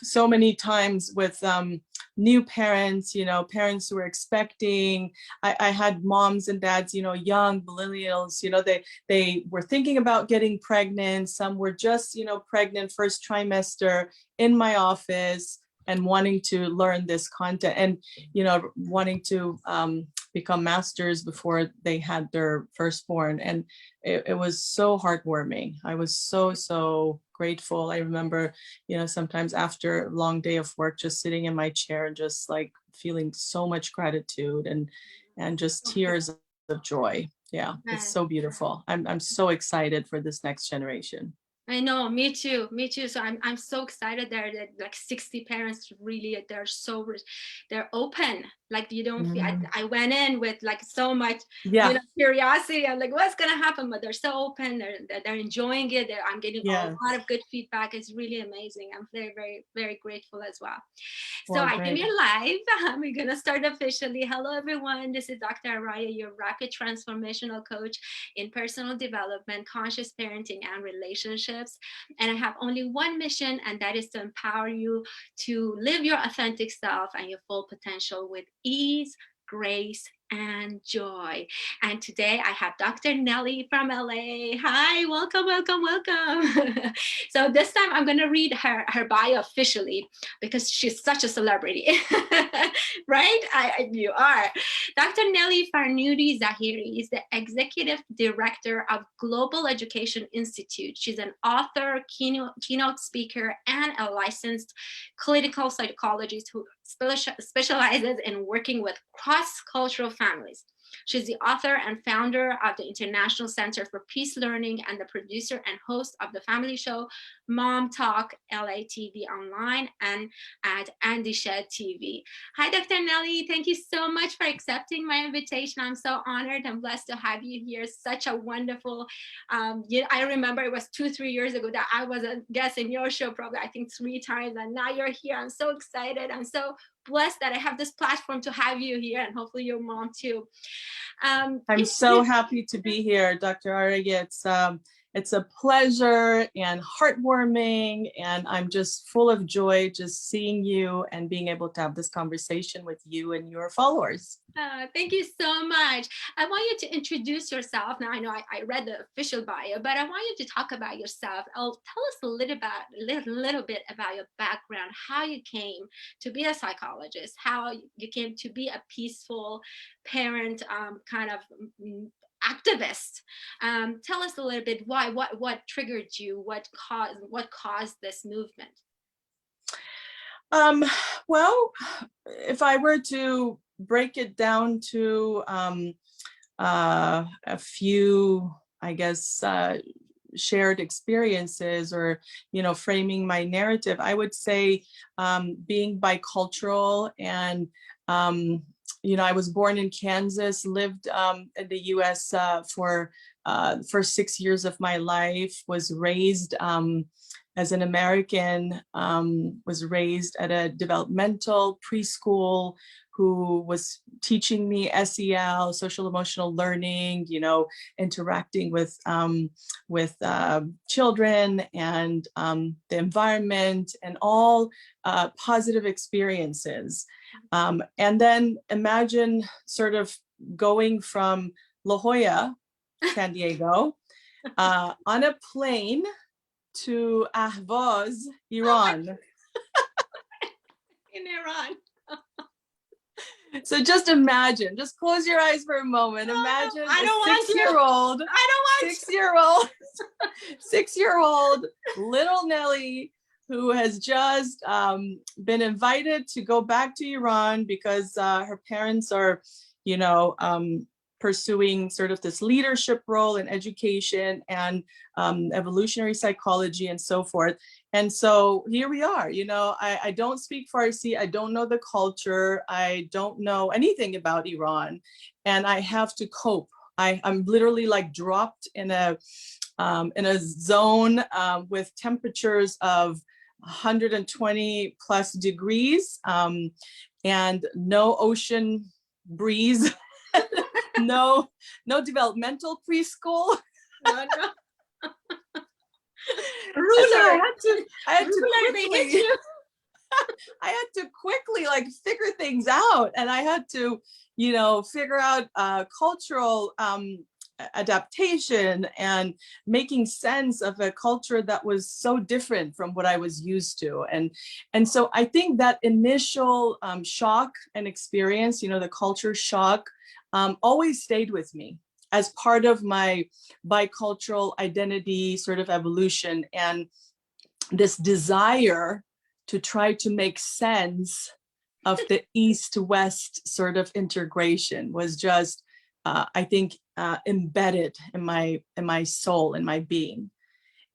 so many times with new parents, parents who were expecting. I had moms and dads, young millennials, they were thinking about getting pregnant. Some were just, pregnant first trimester in my office and wanting to learn this content and, wanting to become masters before they had their firstborn. And it was so heartwarming. I was so grateful. I remember, sometimes after a long day of work, just sitting in my chair and just like feeling so much gratitude and just tears of joy. Yeah, it's so beautiful. I'm so excited for this next generation. I know, me too. So I'm so excited that like 60 parents really, they're open. Like you don't feel, I went in with like so much, curiosity. I'm like, what's gonna happen? But they're so open. They're enjoying it. I'm getting a lot of good feedback. It's really amazing. I'm very, very, very grateful as well. So I think we're live. We're gonna start officially. Hello, everyone. This is Dr. Arayeh, your rapid transformational coach in personal development, conscious parenting, and relationships. And I have only one mission, and that is to empower you to live your authentic self and your full potential with ease, grace, and joy. And today I have Dr. Nelly from LA. Hi, welcome. So this time I'm going to read her bio officially because she's such a celebrity, right? You are. Dr. Nelly Farnoody-Zahiri is the Executive Director of Global Education Institute. She's an author, keynote speaker, and a licensed clinical psychologist who specializes in working with cross-cultural families. She's the author and founder of the International Center for Peace Learning and the producer and host of the family show Mom Talk LA TV online and at Andy Shed TV. Hi, Dr. Nelly. Thank you so much for accepting my invitation. I'm so honored and blessed to have you here. Such a wonderful, I remember it was 2-3 years ago that I was a guest in your show, probably I think 3 times, and now you're here. I'm so excited. I'm so blessed that I have this platform to have you here, and hopefully your mom too. I'm so happy to be here, Dr. Arayeh. It's a pleasure and heartwarming, and I'm just full of joy just seeing you and being able to have this conversation with you and your followers. Thank you so much. I want you to introduce yourself. Now, I know I read the official bio, but I want you to talk about yourself. Tell us a little bit about your background, how you came to be a psychologist, how you came to be a peaceful parent, kind of activist. Tell us a little bit why, what triggered you, what caused this movement? Well, if I were to break it down to a few, I guess, shared experiences or, framing my narrative, I would say being bicultural and, I was born in Kansas, lived in the US for the first 6 years of my life, was raised as an American, was raised at a developmental preschool who was teaching me SEL, social emotional learning, interacting with children and the environment and all positive experiences. And then imagine sort of going from La Jolla, San Diego, on a plane to Ahvaz, Iran. In Iran. So just imagine, just close your eyes for a moment. Imagine a 6-year-old little Nelly who has just been invited to go back to Iran because her parents are, pursuing sort of this leadership role in education and evolutionary psychology and so forth. And so here we are, I don't speak Farsi, I don't know the culture, I don't know anything about Iran, and I have to cope. I'm literally like dropped in a zone with temperatures of 120 plus degrees and no ocean breeze. No developmental preschool. No. Ruler. I had to Ruler, they hit quickly, you. I had to quickly like figure things out, and I had to, figure out cultural adaptation and making sense of a culture that was so different from what I was used to. And so I think that initial shock and experience, the culture shock, always stayed with me as part of my bicultural identity sort of evolution, and this desire to try to make sense of the East-West sort of integration was just, I think, embedded in my soul, in my being.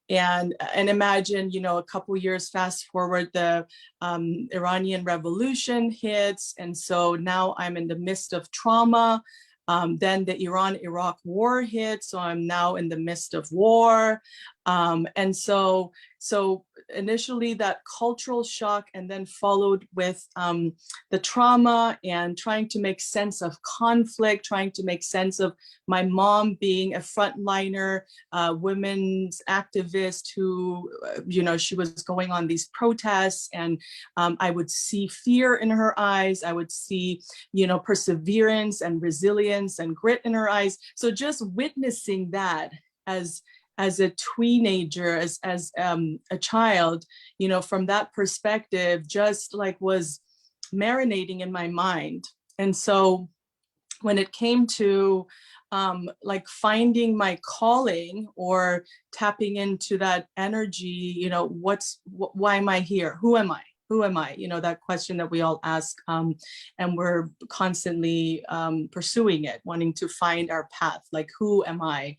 And imagine, a couple years fast forward, the Iranian Revolution hits, and so now I'm in the midst of trauma. Then the Iran-Iraq war hit, so I'm now in the midst of war. And so initially that cultural shock, and then followed with the trauma and trying to make sense of conflict, trying to make sense of my mom being a frontliner, women's activist who, she was going on these protests, and I would see fear in her eyes. I would see, perseverance and resilience and grit in her eyes. So just witnessing that as a teenager, as a child, from that perspective, just like was marinating in my mind. And so when it came to like finding my calling or tapping into that energy, why am I here? Who am I? Who am I? That question that we all ask, and we're constantly pursuing it, wanting to find our path. Like, who am I?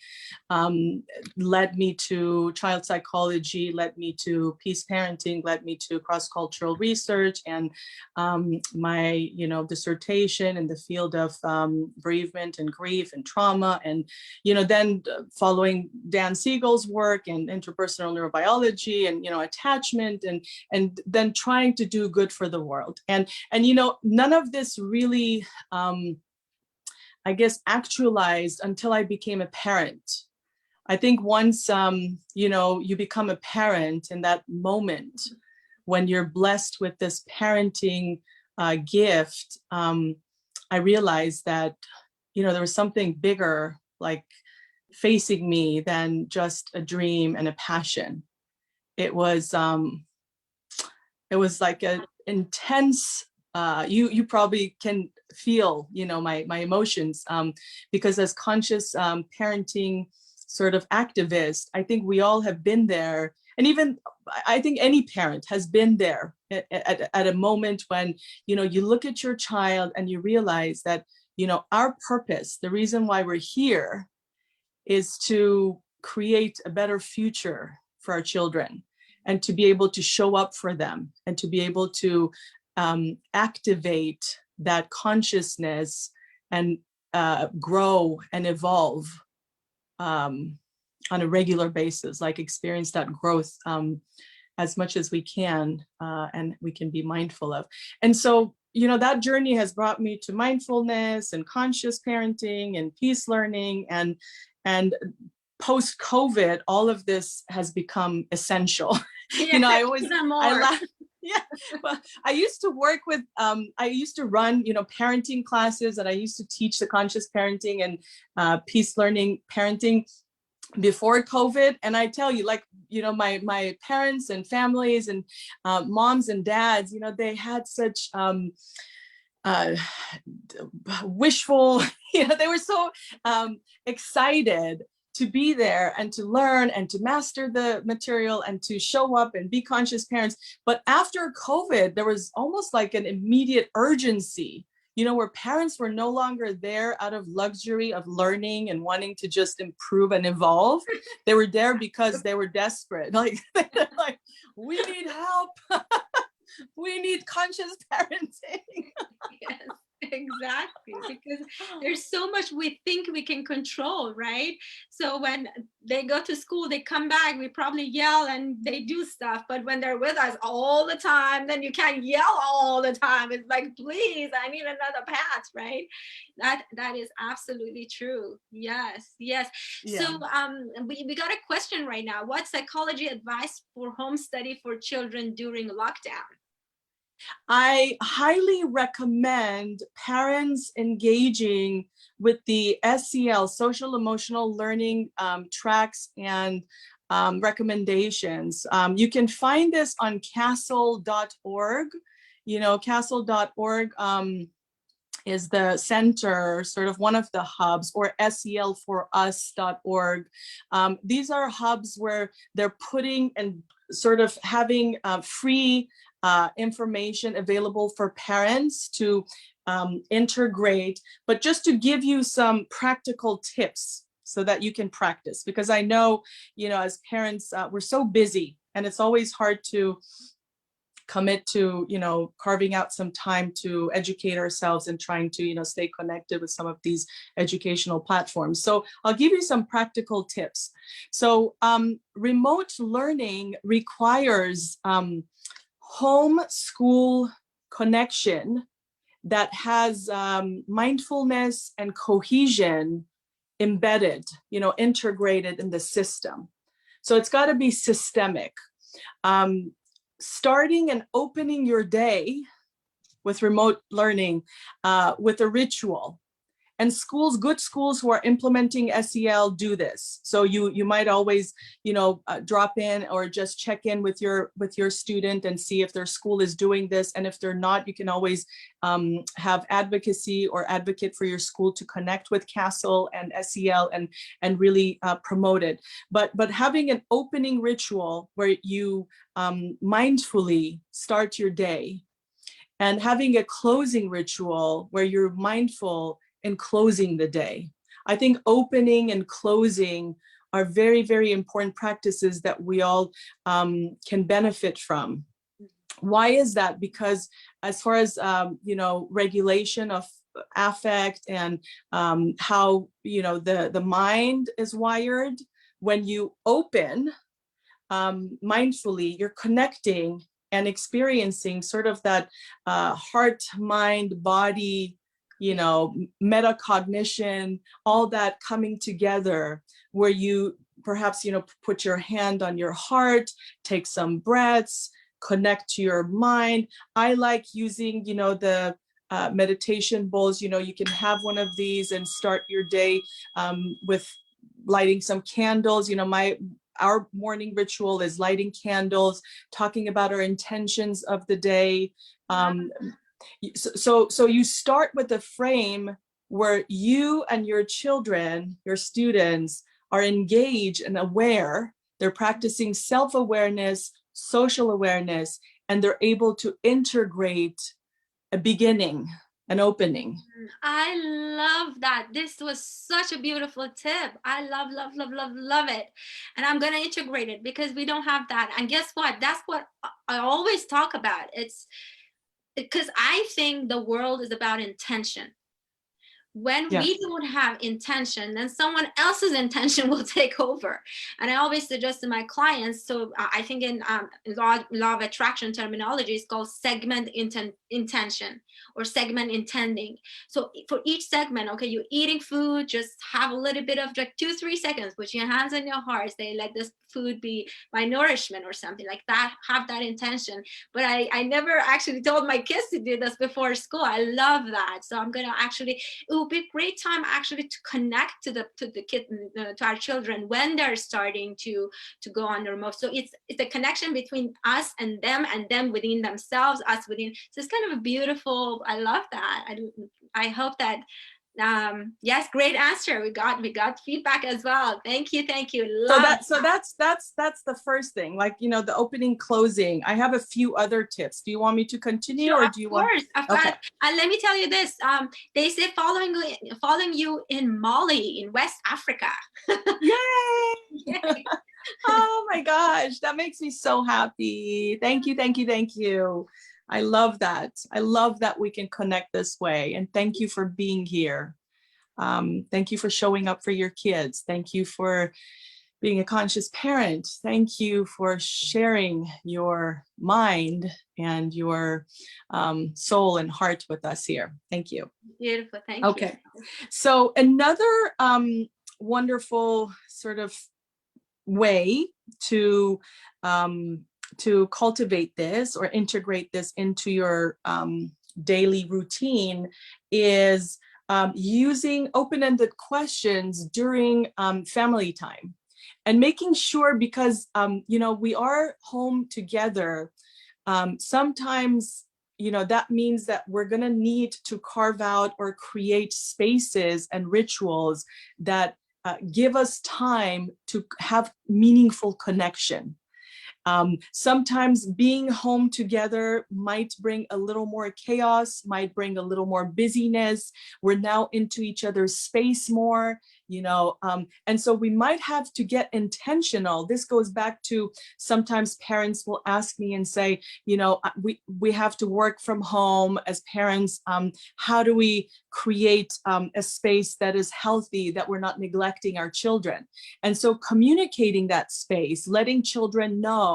Led me to child psychology, led me to peace parenting, led me to cross-cultural research, and my, dissertation in the field of bereavement and grief and trauma. And, then following Dan Siegel's work and interpersonal neurobiology and, attachment, and then trying to do good for the world. And none of this really, I guess, actualized until I became a parent. I think once, you become a parent, in that moment when you're blessed with this parenting gift, I realized that, there was something bigger, like, facing me than just a dream and a passion. It was like an intense, you probably can feel, my emotions, because as conscious parenting sort of activists, I think we all have been there. And even I think any parent has been there at a moment when, you look at your child and you realize that, our purpose, the reason why we're here, is to create a better future for our children, and to be able to show up for them, and to be able to activate that consciousness and grow and evolve on a regular basis, like experience that growth as much as we can, and we can be mindful of. And so, that journey has brought me to mindfulness and conscious parenting and peace learning, and post-COVID, all of this has become essential. Yeah, I laugh. Yeah, well, I used to work with, I used to run, parenting classes, and I used to teach the conscious parenting and peace learning parenting before COVID. And I tell you, like, my parents and families and moms and dads, they had such wishful, they were so excited to be there and to learn and to master the material and to show up and be conscious parents. But after COVID, there was almost like an immediate urgency, where parents were no longer there out of luxury of learning and wanting to just improve and evolve. They were there because they were desperate. Like, we need help. We need conscious parenting. Yes, exactly. Because there's so much we think we can control, right? So when they go to school, they come back, we probably yell and they do stuff. But when they're with us all the time, then you can't yell all the time. It's like, please, I need another pat, right? That is absolutely true. Yes, yes. Yeah. So we got a question right now. What psychology advice for home study for children during lockdown? I highly recommend parents engaging with the SEL, social emotional learning tracks and recommendations. You can find this on castle.org. You know, castle.org is the center, sort of one of the hubs, or selforus.org. These are hubs where they're putting and sort of having free information available for parents to integrate, but just to give you some practical tips so that you can practice. Because I know, you know, as parents, we're so busy and it's always hard to commit to, you know, carving out some time to educate ourselves and trying to, you know, stay connected with some of these educational platforms. So I'll give you some practical tips. So remote learning requires home school connection that has mindfulness and cohesion embedded, you know, integrated in the system. So it's got to be systemic. Starting and opening your day with remote learning with a ritual. And schools, good schools who are implementing SEL do this. So you might always, you know, drop in or just check in with your student and see if their school is doing this. And if they're not, you can always have advocacy or advocate for your school to connect with Castle and SEL and really promote it. But having an opening ritual where you mindfully start your day, and having a closing ritual where you're mindful in closing the day. I think opening and closing are very, very important practices that we all can benefit from. Why is that? Because as far as, you know, regulation of affect and how, you know, the mind is wired, when you open mindfully, you're connecting and experiencing sort of that heart, mind, body, you know, metacognition, all that coming together, where you perhaps, you know, put your hand on your heart, take some breaths, connect to your mind. I like using, you know, the meditation bowls. You know, you can have one of these and start your day with lighting some candles. You know, our morning ritual is lighting candles, talking about our intentions of the day. So you start with a frame where you and your children, your students, are engaged and aware. They're practicing self-awareness, social awareness, and they're able to integrate a beginning, an opening. I love that. This was such a beautiful tip. I love it. And I'm going to integrate it because we don't have that. And guess what? That's what I always talk about. It's because I think the world is about intention. When we don't have intention, then someone else's intention will take over. And I always suggest to my clients, so I think in law of attraction terminology, it's called segment intention or segment intending. So for each segment, okay, you're eating food, just have a little bit of like 2-3 seconds, put your hands on your heart, say, let this food be my nourishment or something like that, have that intention. But I never actually told my kids to do this before school. I love that. So I'm going to actually, it will be a great time actually to connect to the kid, to our children when they're starting to go on the remote. So it's a connection between us and them within themselves, us within. So it's kind of a beautiful, I love that. I hope that yes, great answer. We got feedback as well. Thank you. Love so that's the first thing, like, you know, the opening, closing. I have a few other tips. Do you want me to continue? Sure, or do you want? Of course. Okay. And let me tell you this. They say following you in Mali, in West Africa. Yay! Yay. Oh my gosh, that makes me so happy. Thank you. I love that. I love that we can connect this way. And thank you for being here. Thank you for showing up for your kids. Thank you for being a conscious parent. Thank you for sharing your mind and your soul and heart with us here. Thank you. Beautiful. Thank you. Okay. So another wonderful sort of way to cultivate this or integrate this into your daily routine is using open-ended questions during family time, and making sure, because you know, we are home together, sometimes, you know, that means that we're going to need to carve out or create spaces and rituals that give us time to have meaningful connection. Sometimes being home together might bring a little more chaos, might bring a little more busyness. We're now into each other's space more, you know, and so we might have to get intentional. This goes back to, sometimes parents will ask me and say, you know, we have to work from home as parents. How do we create a space that is healthy, that we're not neglecting our children? And so communicating that space, letting children know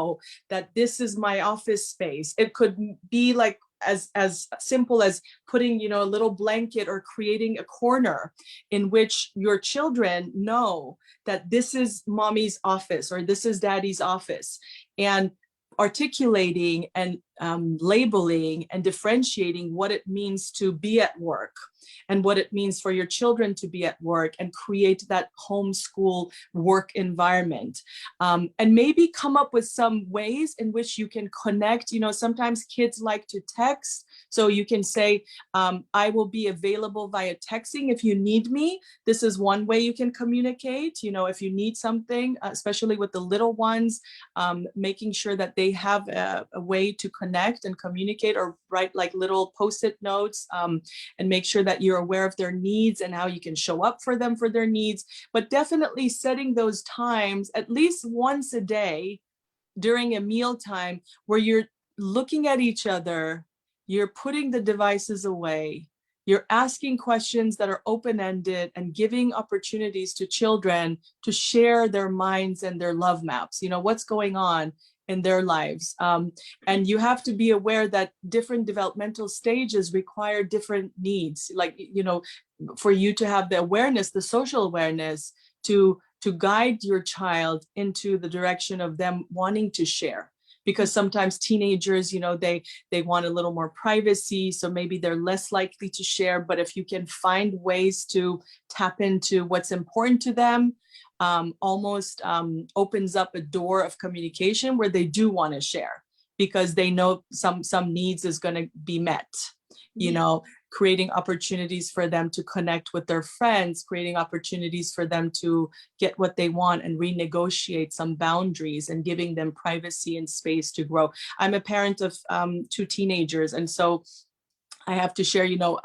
that this is my office space. It could be like as simple as putting, you know, a little blanket or creating a corner in which your children know that this is mommy's office or this is daddy's office, and articulating and labeling and differentiating what it means to be at work and what it means for your children to be at work, and create that homeschool work environment. And maybe come up with some ways in which you can connect. You know, sometimes kids like to text. So you can say, I will be available via texting if you need me. This is one way you can communicate. You know, if you need something, especially with the little ones, making sure that they have a way to connect and communicate, or write like little post-it notes, and make sure that you're aware of their needs and how you can show up for them for their needs. But definitely setting those times at least once a day during a meal time where you're looking at each other, you're putting the devices away, you're asking questions that are open-ended, and giving opportunities to children to share their minds and their love maps, you know, what's going on in their lives. And you have to be aware that different developmental stages require different needs. Like, you know, for you to have the awareness, the social awareness to guide your child into the direction of them wanting to share. Because sometimes teenagers, you know, they want a little more privacy, so maybe they're less likely to share. But if you can find ways to tap into what's important to them, almost opens up a door of communication where they do want to share, because they know some needs is going to be met. You know, creating opportunities for them to connect with their friends, creating opportunities for them to get what they want and renegotiate some boundaries, and giving them privacy and space to grow. I'm a parent of 2 teenagers, and so I have to share, you know,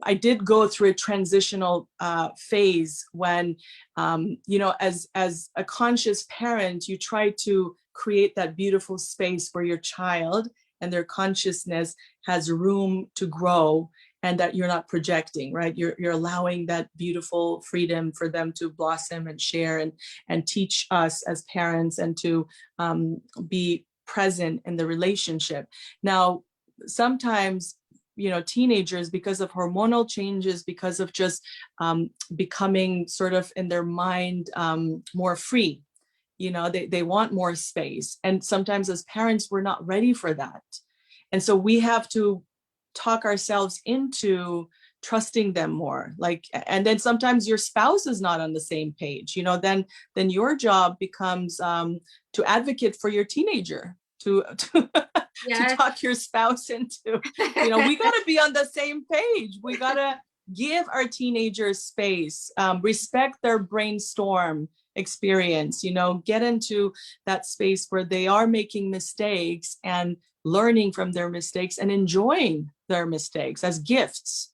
I did go through a transitional phase when, you know, as a conscious parent, you try to create that beautiful space where your child and their consciousness has room to grow, and that you're not projecting, right? You're allowing that beautiful freedom for them to blossom and share, and teach us as parents, and to be present in the relationship. Now, sometimes, you know, teenagers, because of hormonal changes, because of just becoming sort of in their mind more free, you know, they want more space. And sometimes as parents, we're not ready for that. And so we have to talk ourselves into trusting them more. Like, and then sometimes your spouse is not on the same page, you know, then your job becomes to advocate for your teenager, to talk your spouse into, you know, we got to be on the same page. We got to give our teenagers space, respect their brainstorm experience, you know, get into that space where they are making mistakes and learning from their mistakes and enjoying their mistakes as gifts.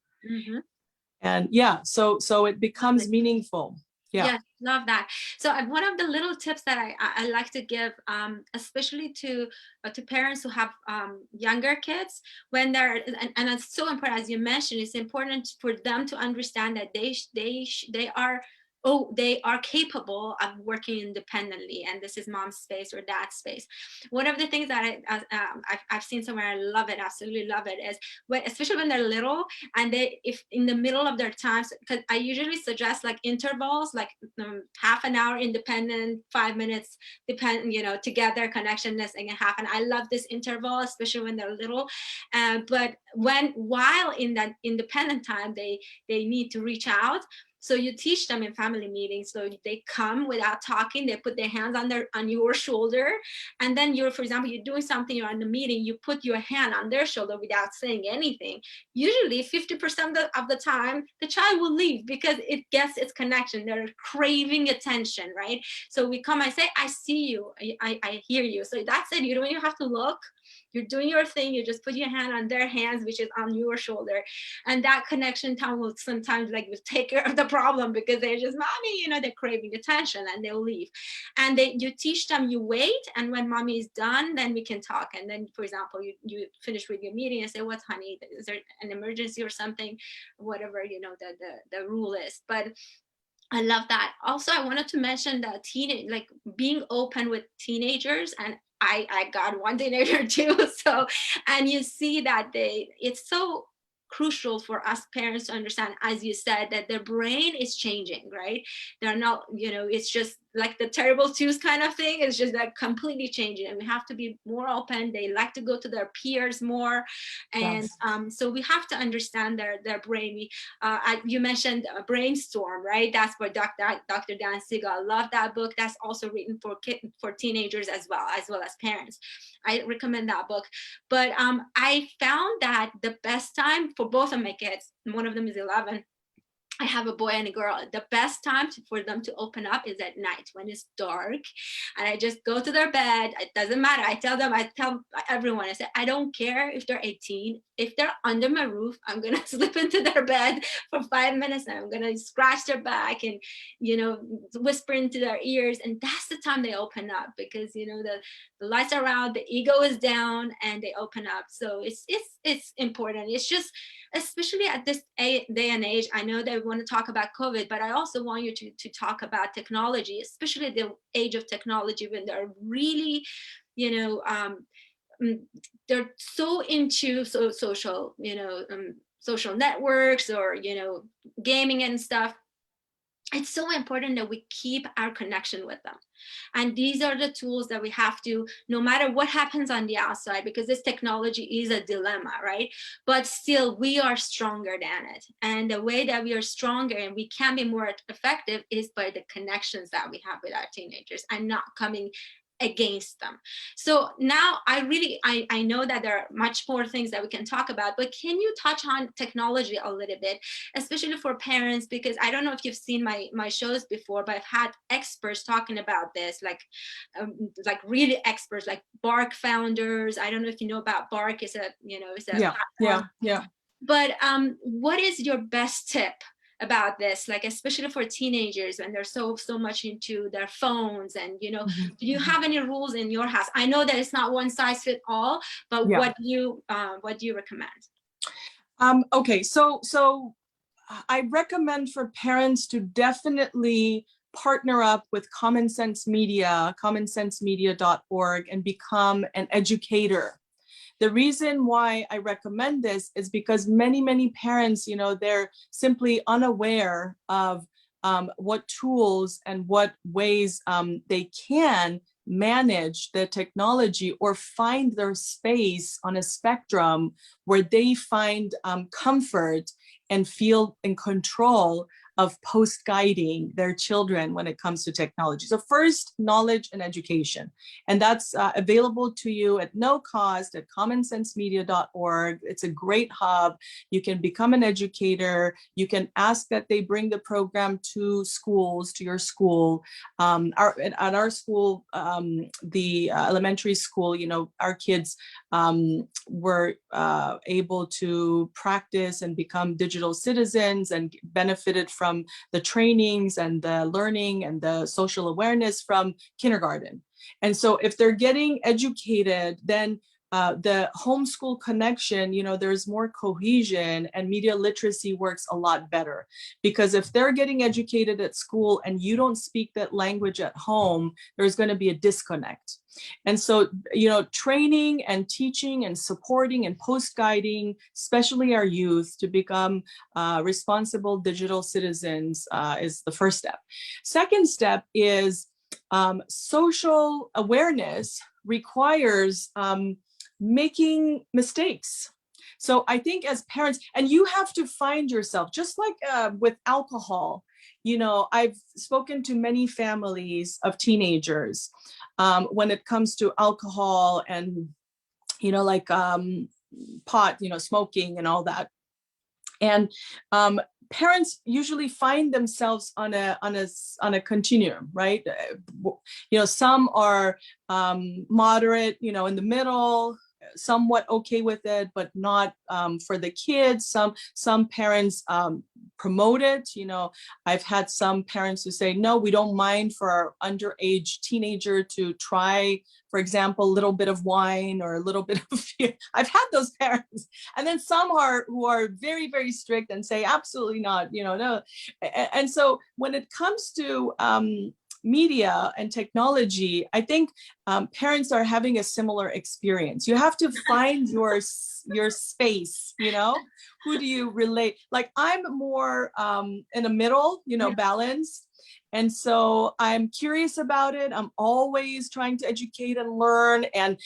And yeah, so it becomes meaningful. Yeah, love that. So one of the little tips that I like to give, especially to parents who have younger kids, when they're, and it's so important, as you mentioned, it's important for them to understand that they are oh, they are capable of working independently, and this is mom's space or dad's space. One of the things that I've seen somewhere, I love it, absolutely love it, is when, especially when they're little, and they, if in the middle of their times, because I usually suggest like intervals, like half an hour independent, 5 minutes depend, you know, together, connectionness, and a half. And I love this interval, especially when they're little. But while in that independent time, they need to reach out. So you teach them in family meetings. So they come without talking, they put their hands on your shoulder. And then you're, for example, you're doing something, you're in the meeting, you put your hand on their shoulder without saying anything. Usually 50% of the time, the child will leave because it gets its connection. They're craving attention, right? So we come, I say, I see you, I hear you. So that's it, you don't even have to look. You're doing your thing, you just put your hand on their hands, which is on your shoulder. And that connection time will sometimes like will take care of the problem, because they're just, mommy, you know, they're craving attention, and they'll leave. And you teach them, you wait, and when mommy is done, then we can talk. And then, for example, you finish with your meeting and say, what, honey, is there an emergency or something, whatever, you know, the rule is. But I love that. Also, I wanted to mention that like being open with teenagers, and I got one teenager too. So, and you see that it's so crucial for us parents to understand, as you said, that their brain is changing, right? They're not, you know, it's just like the terrible twos kind of thing. It's just like completely changing, and we have to be more open. They like to go to their peers more, and yes. So we have to understand their brain. You mentioned Brainstorm, right? That's by Dr. Dan Siegel. I love that book. That's also written for teenagers as well as parents. I recommend that book. But I found that the best time for both of my kids, one of them is 11, I have a boy and a girl, the best time for them to open up is at night when it's dark. And I just go to their bed. It doesn't matter. I tell everyone, I say, I don't care if they're 18. If they're under my roof, I'm going to slip into their bed for 5 minutes, and I'm going to scratch their back and, you know, whisper into their ears. And that's the time they open up, because, you know, the lights are out, the ego is down, and they open up. So it's important. It's just, especially at this day and age, I know they want to talk about COVID, but I also want you to talk about technology, especially the age of technology, when they're really, you know, they're so into social, you know, social networks, or, you know, gaming and stuff. It's so important that we keep our connection with them. And these are the tools that we have to, no matter what happens on the outside, because this technology is a dilemma, right? But still, we are stronger than it. And the way that we are stronger and we can be more effective is by the connections that we have with our teenagers, and not coming against them. So now I know that there are much more things that we can talk about, but can you touch on technology a little bit, especially for parents? Because I don't know if you've seen my shows before, but I've had experts talking about this, like really experts, like Bark founders. I don't know if you know about Bark. It's a platform. Yeah. But what is your best tip about this, like especially for teenagers when they're so much into their phones? And, you know, do you have any rules in your house? I know that it's not one size fit all, but what do you recommend? Okay, so I recommend for parents to definitely partner up with Common Sense Media, commonsensemedia.org, and become an educator. The reason why I recommend this is because many parents, you know, they're simply unaware of what tools and what ways they can manage the technology or find their space on a spectrum where they find comfort and feel in control of post-guiding their children when it comes to technology. So first, knowledge and education. And that's available to you at no cost at commonsensemedia.org. It's a great hub. You can become an educator. You can ask that they bring the program to schools, to your school. At our school, the elementary school, you know, our kids were able to practice and become digital citizens and benefited from the trainings and the learning and the social awareness from kindergarten. And so if they're getting educated, then the homeschool connection, there's more cohesion, and media literacy works a lot better, because if they're getting educated at school and you don't speak that language at home, there's going to be a disconnect. And so, training and teaching and supporting and post-guiding, especially our youth, to become responsible digital citizens is the first step. Second step is social awareness requires making mistakes. So I think as parents, and you have to find yourself, just like with alcohol, I've spoken to many families of teenagers when it comes to alcohol and, like pot, smoking and all that. And parents usually find themselves on a continuum, right? Some are moderate, in the middle, somewhat okay with it, but not for the kids. Some parents promote it. I've had some parents who say, no, we don't mind for our underage teenager to try, for example, a little bit of wine or a little bit of beer. I've had those parents. And then some who are very, very strict and say, absolutely not, no. And so when it comes to media and technology, I think parents are having a similar experience. You have to find your space, who do you relate? Like I'm more in the middle, balanced. And so I'm curious about it. I'm always trying to educate and learn and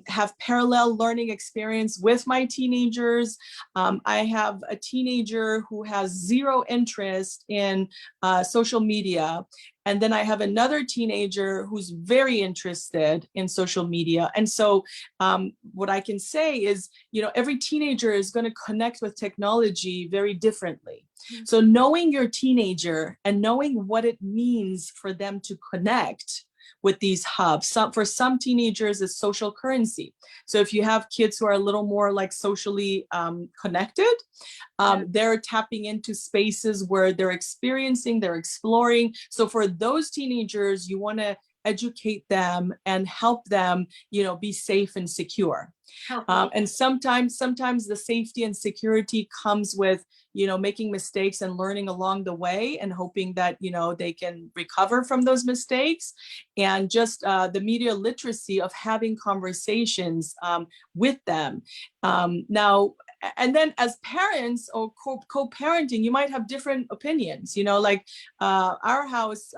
have parallel learning experience with my teenagers. I have a teenager who has zero interest in social media. And then I have another teenager who's very interested in social media. And so what I can say is, every teenager is going to connect with technology very differently. So knowing your teenager and knowing what it means for them to connect with these hubs. For some teenagers, it's social currency. So if you have kids who are a little more like socially connected, they're tapping into spaces where they're experiencing, they're exploring. So for those teenagers, you want to educate them and help them, be safe and secure. And sometimes the safety and security comes with, making mistakes and learning along the way and hoping that, they can recover from those mistakes, and just the media literacy of having conversations with them. Now, and then as parents or co-parenting, you might have different opinions, like our house,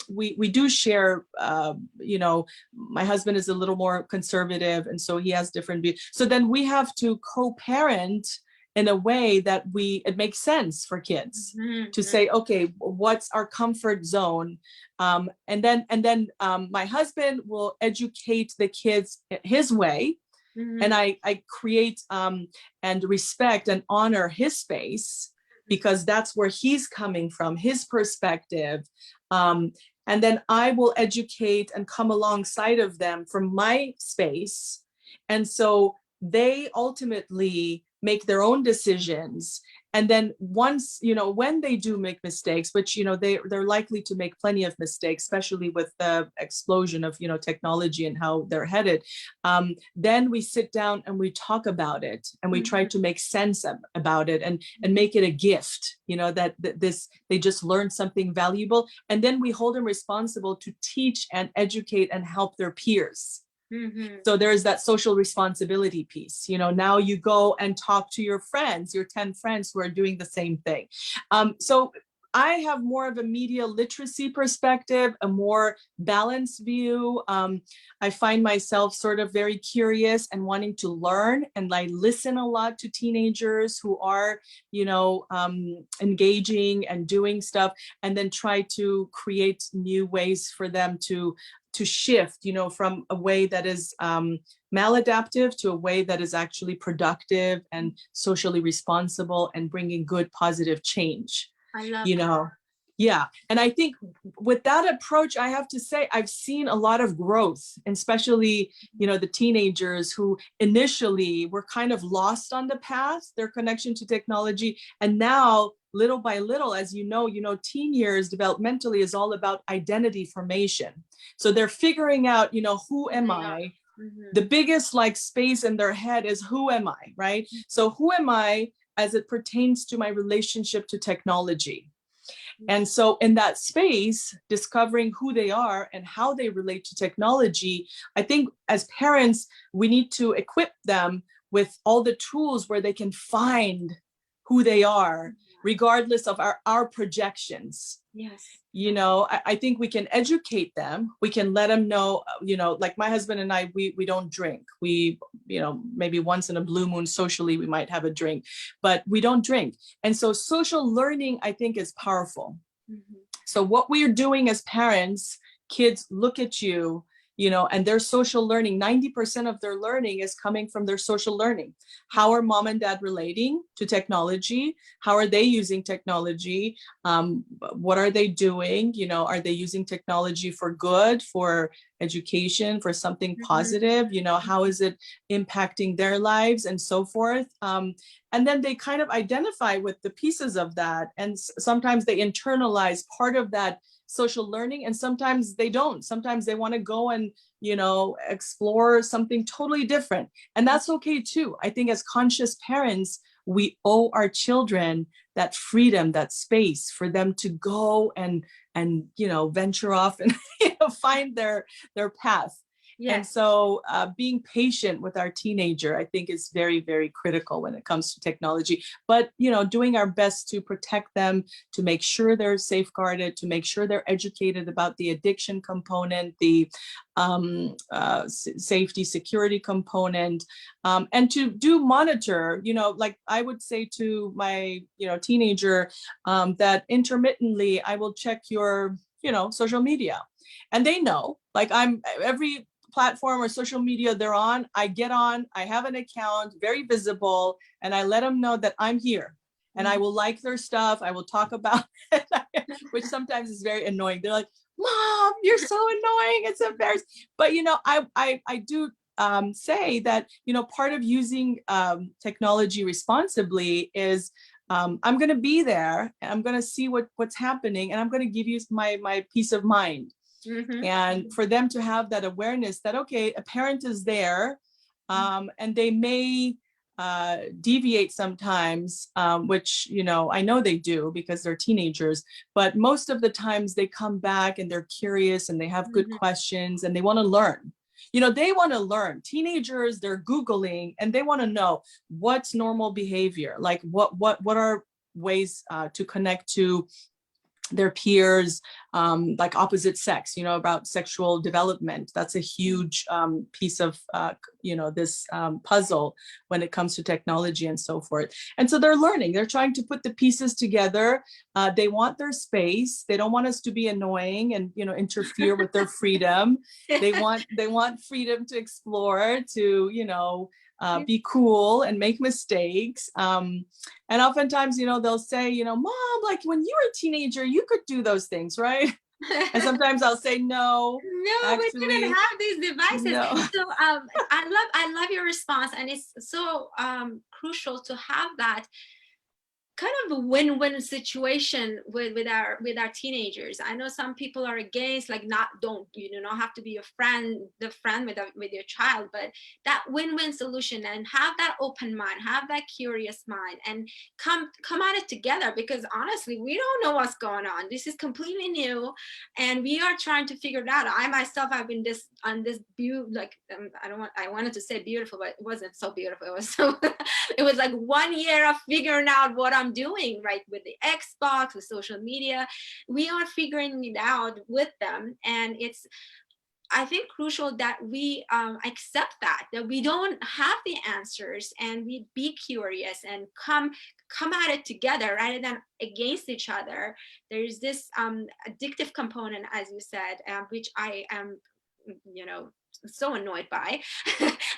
we do share, my husband is a little more conservative, and so he has different views. So then we have to co-parent in a way that it makes sense for kids to say, okay, what's our comfort zone? And then my husband will educate the kids his way. And I create and respect and honor his space, because that's where he's coming from, his perspective. And then I will educate and come alongside of them from my space. And so they ultimately make their own decisions. And then once, when they do make mistakes, which, they're likely to make plenty of mistakes, especially with the explosion of, technology and how they're headed, then we sit down and we talk about it, and we try to make sense about it and make it a gift, that they just learned something valuable. And then we hold them responsible to teach and educate and help their peers. So there is that social responsibility piece. Now you go and talk to your friends, your 10 friends who are doing the same thing. So I have more of a media literacy perspective, a more balanced view. I find myself sort of very curious and wanting to learn, and I listen a lot to teenagers who are, engaging and doing stuff, and then try to create new ways for them to shift, from a way that is maladaptive to a way that is actually productive and socially responsible and bringing good, positive change. I love that. Yeah. And I think with that approach, I have to say, I've seen a lot of growth, and especially, the teenagers who initially were kind of lost on the path, their connection to technology. And now, little by little, as teen years developmentally is all about identity formation. So they're figuring out, who am I? The biggest like space in their head is, who am I, right? So who am I as it pertains to my relationship to technology? And so in that space, discovering who they are and how they relate to technology, I think as parents, we need to equip them with all the tools where they can find who they are, regardless of our projections. Yes. You know, I think we can educate them. We can let them know, you know, like my husband and I, we don't drink. We, you know, maybe once in a blue moon socially, we might have a drink, but we don't drink. And so social learning, I think, is powerful. So what we are doing as parents, kids look at you, you know, and their social learning, 90% of their learning is coming from their social learning. How are mom and dad relating to technology? How are they using technology? What are they doing? You know, are they using technology for good, for education, for something positive? You know, how is it impacting their lives and so forth? And then they kind of identify with the pieces of that. And sometimes they internalize part of that social learning, and sometimes they don't. Sometimes they want to go and, you know, explore something totally different. And that's okay too. I think as conscious parents, we owe our children that freedom, that space for them to go and you know, venture off and you know, find their path. Yes. And so being patient with our teenager, I think, is very, very critical when it comes to technology. But, you know, doing our best to protect them, to make sure they're safeguarded, to make sure they're educated about the addiction component, the safety, security component, and to do monitor, you know, like I would say to my, you know, teenager that intermittently I will check your, you know, social media. And they know, like, I'm every platform or social media they're on, I get on, I have an account, very visible, and I let them know that I'm here. And I will like their stuff, I will talk about it, which sometimes is very annoying. They're like, Mom, you're so annoying, it's embarrassing. But, you know, I do say that, you know, part of using technology responsibly is I'm going to be there, and I'm going to see what's happening, and I'm going to give you my peace of mind. And for them to have that awareness that, okay, a parent is there, and they may deviate sometimes, which, you know, I know they do because they're teenagers, but most of the times they come back and they're curious and they have good questions and they want to learn. You know, they want to learn. Teenagers, they're Googling and they want to know what's normal behavior, like what are ways to connect to their peers, like opposite sex, you know, about sexual development. That's a huge piece of, you know, this puzzle when it comes to technology and so forth. And so they're learning, they're trying to put the pieces together. They want their space. They don't want us to be annoying and, you know, interfere with their freedom. They want freedom to explore, to, you know, be cool and make mistakes. And oftentimes, you know, they'll say, you know, Mom, like when you were a teenager, you could do those things, right? And sometimes I'll say, no, actually, we didn't have these devices. No. So I love your response, and it's so crucial to have that kind of a win-win situation with our teenagers. I know some people are against, like, you do not have to be the friend with your child, but that win-win solution, and have that open mind, have that curious mind, and come at it together, because honestly, we don't know what's going on. This is completely new, and we are trying to figure it out. I myself have been on this like I wanted to say beautiful, but it wasn't so beautiful. It was so it was like 1 year of figuring out what I'm doing, right, with the Xbox, with social media. We are figuring it out with them, and it's, I think, crucial that we accept that we don't have the answers, and we be curious and come at it together rather than against each other. There's this addictive component, as you said, which I am, you know, so annoyed by.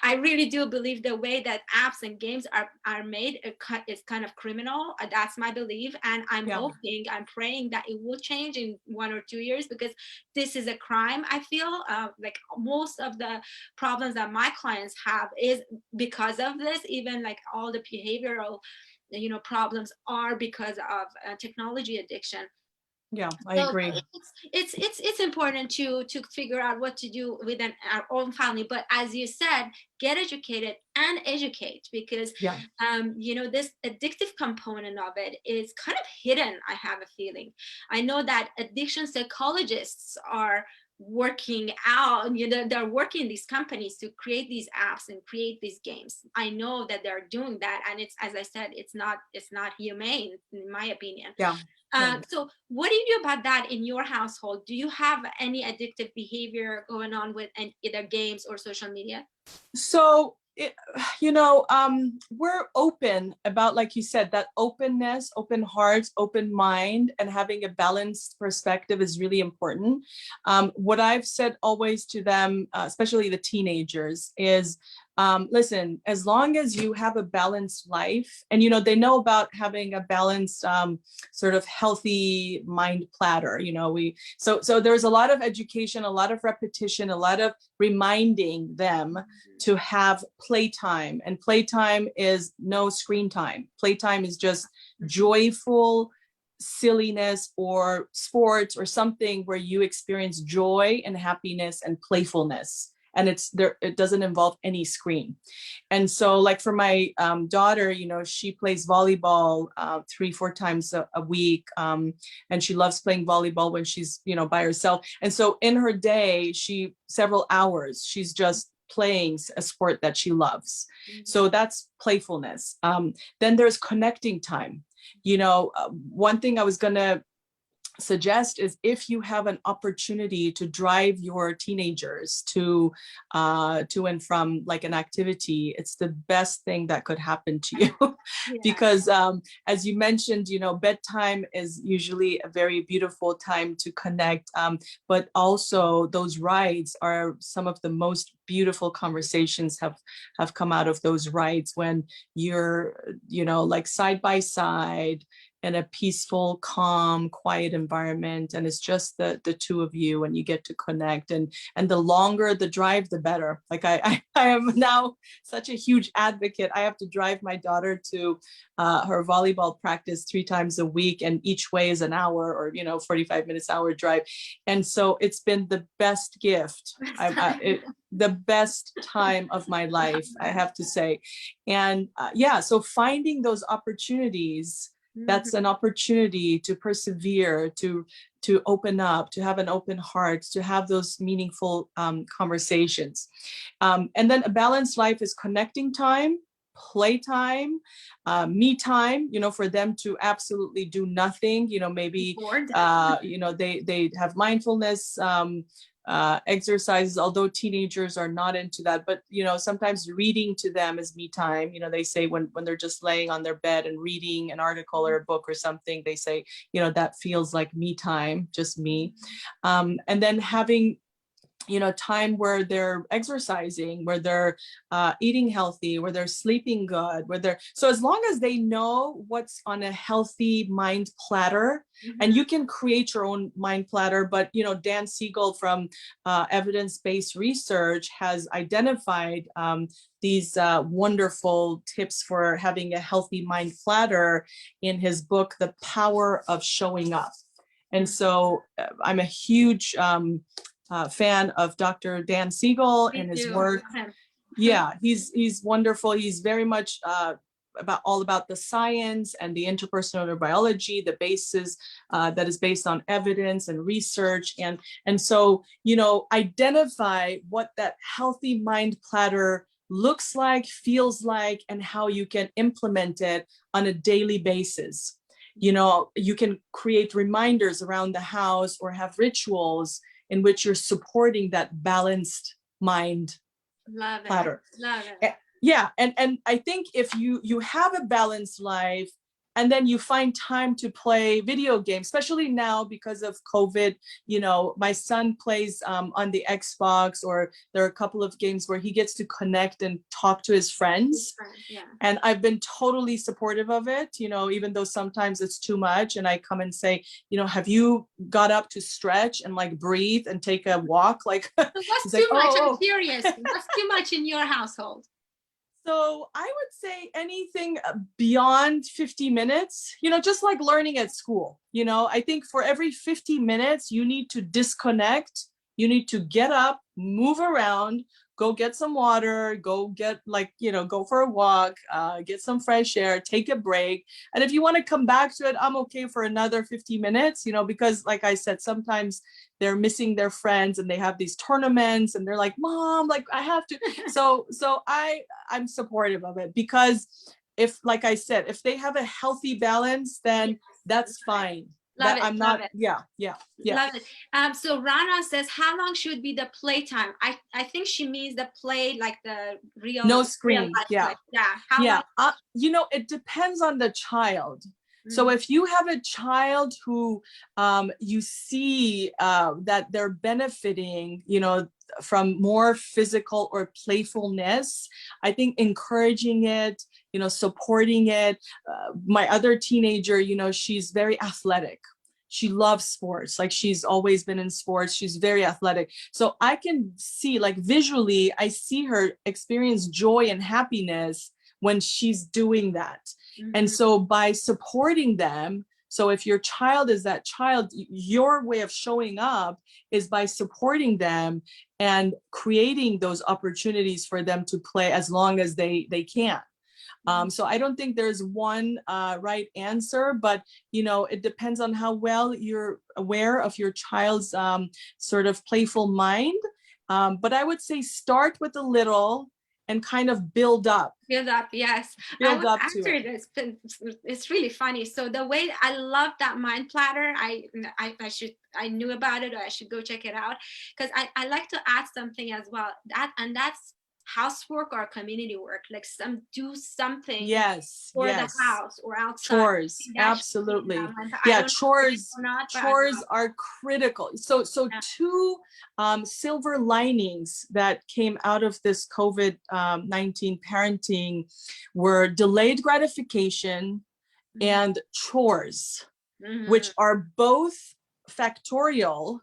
I really do believe the way that apps and games are made is kind of criminal. That's my belief, and I'm hoping, I'm praying that it will change in 1 or 2 years, because this is a crime. I feel like most of the problems that my clients have is because of this. Even like all the behavioral, you know, problems are because of technology addiction. Yeah, I So agree. it's important to figure out what to do within our own family. But as you said, get educated and educate, because Yeah. this addictive component of it is kind of hidden. I have a feeling. I know that addiction psychologists are working out, they're working in these companies to create these apps and create these games. I know that they're doing that, and it's, as I said, it's not humane, in my opinion. Yeah. So what do you do about that in your household? Do you have any addictive behavior going on with either games or social media? So, we're open about, like you said, that openness, open hearts, open mind, and having a balanced perspective is really important. What I've said always to them, especially the teenagers, is listen, as long as you have a balanced life, and they know about having a balanced sort of healthy mind platter. So there's a lot of education, a lot of repetition, a lot of reminding them to have playtime. And playtime is no screen time. Playtime is just joyful silliness or sports or something where you experience joy and happiness and playfulness. And it doesn't involve any screen. And so, like for my daughter, she plays volleyball 3-4 times a week. And she loves playing volleyball when she's, by herself. And so in her day, several hours, she's just playing a sport that she loves. So that's playfulness. Then there's connecting time. One thing I was going to suggest is, if you have an opportunity to drive your teenagers to and from like an activity, it's the best thing that could happen to you. Yeah. Because as you mentioned, bedtime is usually a very beautiful time to connect, but also those rides are some of the most beautiful conversations have come out of those rides, when you're like side by side in a peaceful, calm, quiet environment, and it's just the two of you, and you get to connect. And the longer the drive, the better. Like I am now such a huge advocate. I have to drive my daughter to her volleyball practice 3 times a week, and each way is an hour, or 45 minutes, hour drive. And so it's been the best gift. The best time of my life, I have to say. And so finding those opportunities, that's an opportunity to persevere, to open up, to have an open heart, to have those meaningful conversations. And then a balanced life is connecting time, playtime, me time, for them to absolutely do nothing, maybe, they have mindfulness, exercises, although teenagers are not into that. But sometimes reading to them is me time. They say when they're just laying on their bed and reading an article or a book or something, they say that feels like me time, just me. And then having time where they're exercising, where they're eating healthy, where they're sleeping good, so as long as they know what's on a healthy mind platter, and you can create your own mind platter. But Dan Siegel from evidence-based research has identified these wonderful tips for having a healthy mind platter in his book, The Power of Showing Up. And so I'm a huge fan of Dr. Dan Siegel and his work. Yeah, he's wonderful. He's very much all about the science and the interpersonal neurobiology, the basis that is based on evidence and research. And so, identify what that healthy mind platter looks like, feels like, and how you can implement it on a daily basis. You can create reminders around the house or have rituals in which you're supporting that balanced mind platter. Love it. Yeah, and I think if you have a balanced life, and then you find time to play video games, especially now because of COVID, my son plays on the Xbox, or there are a couple of games where he gets to connect and talk to his friends. Yeah. And I've been totally supportive of it, even though sometimes it's too much. And I come and say, have you got up to stretch and like breathe and take a walk? Like, so what's too much? I'm curious. What's too much in your household? So I would say anything beyond 50 minutes, just like learning at school. I think for every 50 minutes, you need to disconnect. You need to get up, move around, go get some water, go get go for a walk, get some fresh air, take a break. And if you want to come back to it, I'm okay for another 50 minutes, because like I said, sometimes they're missing their friends and they have these tournaments and they're like, Mom, like I have to. So I'm supportive of it, because if, like I said, if they have a healthy balance, then that's fine. Love it. I'm not, yeah. Love it. So Rana says, how long should be the playtime? I think she means the play, like the real, no screen. Yeah. How long? It depends on the child. So if you have a child who you see that they're benefiting, from more physical or playfulness, I think encouraging it, supporting it. My other teenager, she's very athletic. She loves sports. Like, she's always been in sports. She's very athletic. So I can see, like, visually, I see her experience joy and happiness when she's doing that. And so by supporting them, so if your child is that child, your way of showing up is by supporting them and creating those opportunities for them to play as long as they can. So I don't think there's one right answer, but it depends on how well you're aware of your child's sort of playful mind. But I would say start with a little and kind of build up. Yes. Build up after to it. this, it's really funny. So the way I love that mind platter, I knew about it, or I should go check it out, because I like to add something as well. That's housework or community work, like do something for the house or outside. Chores, absolutely. Chores are critical. So two silver linings that came out of this COVID-19 parenting were delayed gratification and chores, which are both factorial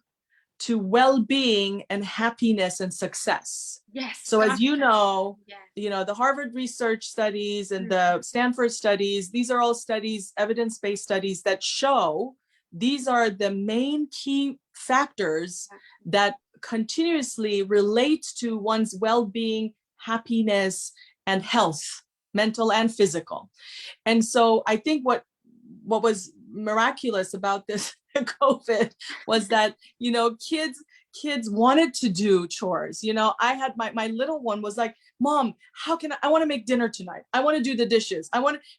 to well-being and happiness and success. Yes. So as you know, the Harvard research studies and the Stanford studies, these are all studies, evidence-based studies that show these are the main key factors that continuously relate to one's well-being, happiness, and health, mental and physical. And so I think what was miraculous about this COVID was that, kids wanted to do chores. I had my little one was like, Mom, how can I want to make dinner tonight. I want to do the dishes.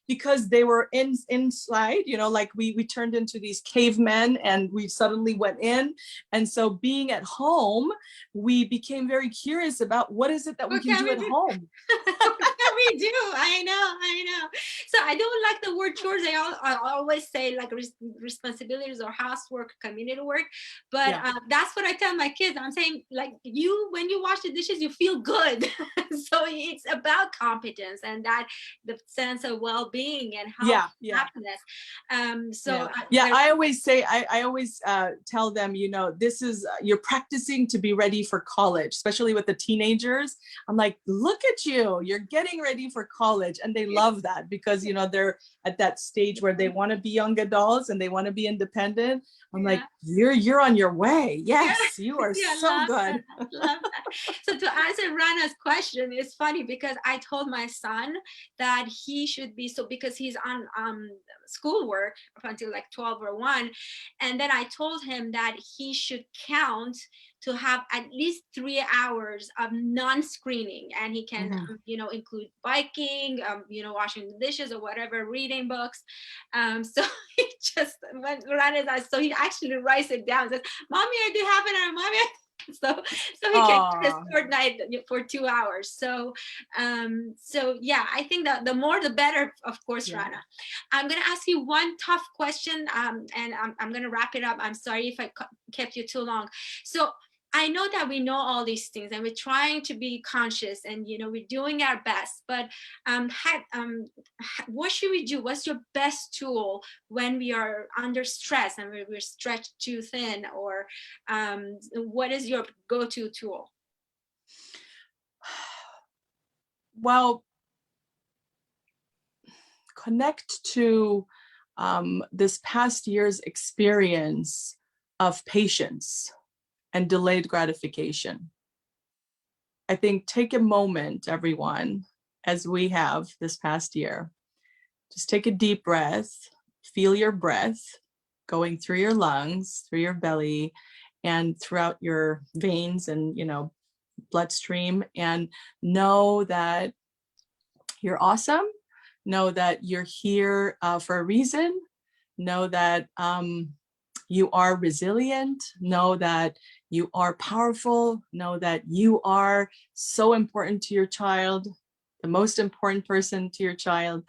Because they were inside, like we turned into these cavemen and we suddenly went in. And so being at home, we became very curious about what is it that we can do at home. We do. I know. So I don't like the word chores. I always say like responsibilities or housework, community work. But that's what I tell my kids. I'm saying, like, when you wash the dishes, you feel good. So it's about competence and that the sense of well-being and happiness. I always say, I always tell them, this is, you're practicing to be ready for college, especially with the teenagers. I'm like, look at you, you're getting ready for college. And they love that because, they're at that stage where they want to be young adults and they want to be independent. I'm like, you're on your way. Yes, you are so good. Love that. So to answer Rana's question, it's funny because I told my son that he should be, because he's on schoolwork up until like 12 or 1. And then I told him that he should count to have at least 3 hours of non-screening, and he can include biking, washing the dishes or whatever, reading books. So he just when so he actually writes it down, says, Mommy, I do have an hour, Mommy. So he can do a fortnight for 2 hours. So I think that the more the better, of course. Rana, I'm going to ask you one tough question, and I'm going to wrap it up. I'm sorry if I kept you too long. So I know that we know all these things and we're trying to be conscious and, we're doing our best, but what should we do? What's your best tool when we are under stress and we're stretched too thin, or what is your go-to tool? Well, connect to this past year's experience of patience and delayed gratification. I think take a moment, everyone, as we have this past year. Just take a deep breath, feel your breath going through your lungs, through your belly, and throughout your veins and, bloodstream, and know that you're awesome. Know that you're here for a reason. Know that you are resilient. Know that you are powerful. Know that you are so important to your child, the most important person to your child,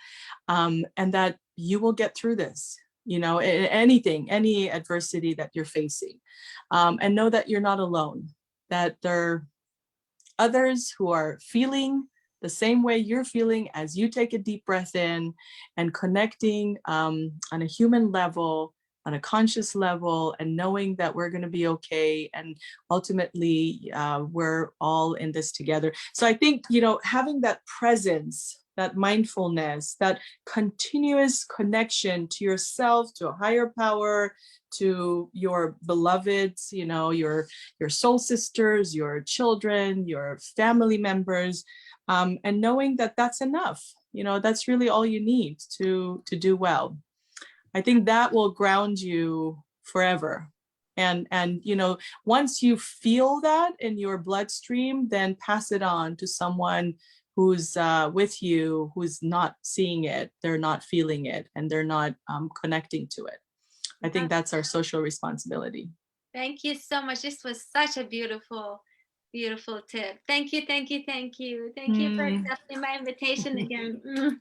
and that you will get through this, any adversity that you're facing. And know that you're not alone, that there are others who are feeling the same way you're feeling as you take a deep breath in, and connecting on a human level, on a conscious level, and knowing that we're going to be okay. And ultimately, we're all in this together. So I think, having that presence, that mindfulness, that continuous connection to yourself, to a higher power, to your beloveds, your soul sisters, your children, your family members, and knowing that that's enough. That's really all you need to do well. I think that will ground you forever. And once you feel that in your bloodstream, then pass it on to someone who's with you, who's not seeing it, they're not feeling it, and they're not connecting to it. I think that's our social responsibility. Thank you so much. This was such a beautiful tip. Thank you. Thank you for accepting my invitation again.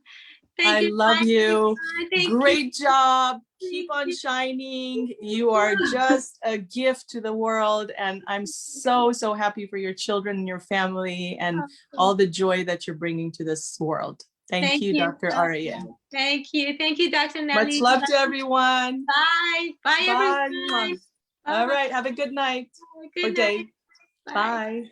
Thank you. I love you. Thank Great job. Keep on shining. You are just a gift to the world. And I'm so, so happy for your children and your family and all the joy that you're bringing to this world. Thank you, Dr. Arayeh. Thank you. Thank you, Dr. Nelly. Much love to everyone. Bye. Bye, everyone. All right. Have a good night or day. Bye.